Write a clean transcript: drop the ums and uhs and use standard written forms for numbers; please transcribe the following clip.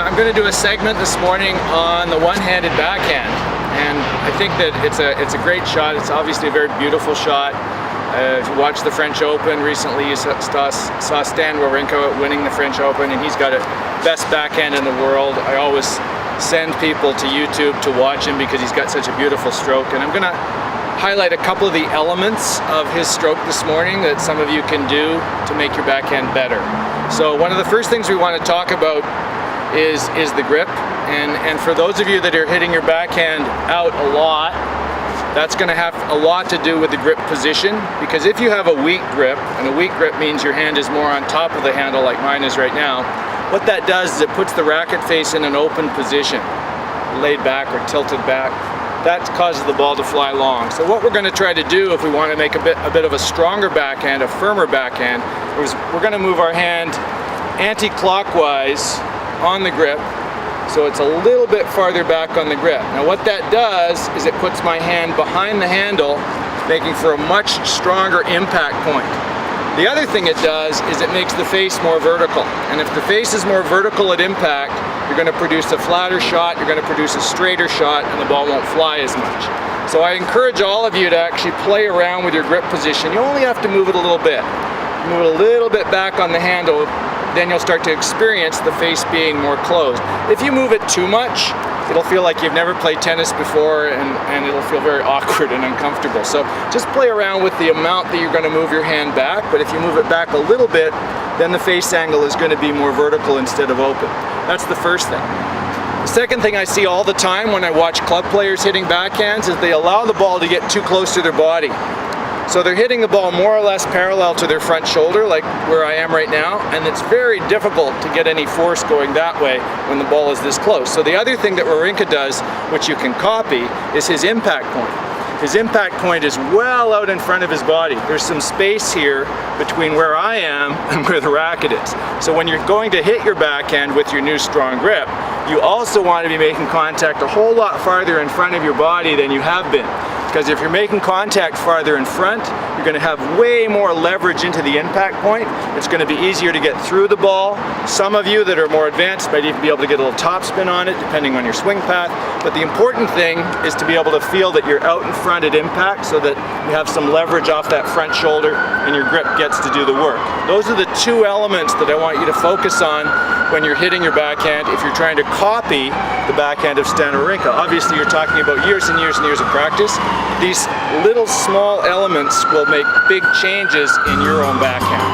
I'm going to do a segment this morning on the one-handed backhand, and I think that it's a great shot. It's obviously a very beautiful shot. If you watched the French Open recently, you saw Stan Wawrinka winning the French Open, and he's got a best backhand in the world. I always send people to YouTube to watch him because he's got such a beautiful stroke, and I'm going to highlight a couple of the elements of his stroke this morning that some of you can do to make your backhand better. So one of the first things we want to talk about is the grip, and for those of you that are hitting your backhand out a lot, that's going to have a lot to do with the grip position, because if you have a weak grip, and a weak grip means your hand is more on top of the handle like mine is right now, what that does is it puts the racket face in an open position, laid back or tilted back. That causes the ball to fly long. So what we're going to try to do if we want to make a bit of a stronger backhand, a firmer backhand, is we're going to move our hand anti-clockwise on the grip, so it's a little bit farther back on the grip. Now what that does is it puts my hand behind the handle, making for a much stronger impact point. The other thing it does is it makes the face more vertical, and if the face is more vertical at impact, you're going to produce a flatter shot, you're going to produce a straighter shot, and the ball won't fly as much. So I encourage all of you to actually play around with your grip position. You only have to move it a little bit. Move it a little bit back on the handle, then you'll start to experience the face being more closed. If you move it too much, it'll feel like you've never played tennis before, and it'll feel very awkward and uncomfortable. So just play around with the amount that you're going to move your hand back, but if you move it back a little bit, then the face angle is going to be more vertical instead of open. That's the first thing. The second thing I see all the time when I watch club players hitting backhands is they allow the ball to get too close to their body. So they're hitting the ball more or less parallel to their front shoulder, like where I am right now, and it's very difficult to get any force going that way when the ball is this close. So the other thing that Wawrinka does, which you can copy, is his impact point. His impact point is well out in front of his body. There's some space here between where I am and where the racket is. So when you're going to hit your backhand with your new strong grip, you also want to be making contact a whole lot farther in front of your body than you have been. Because if you're making contact farther in front, you're going to have way more leverage into the impact point. It's going to be easier to get through the ball. Some of you that are more advanced might even be able to get a little topspin on it, depending on your swing path. But the important thing is to be able to feel that you're out in front at impact, so that you have some leverage off that front shoulder and your grip gets to do the work. Those are the two elements that I want you to focus on when you're hitting your backhand if you're trying to copy the backhand of Stan Wawrinka. Obviously you're talking about years and years and years of practice. These little small elements will make big changes in your own backhand.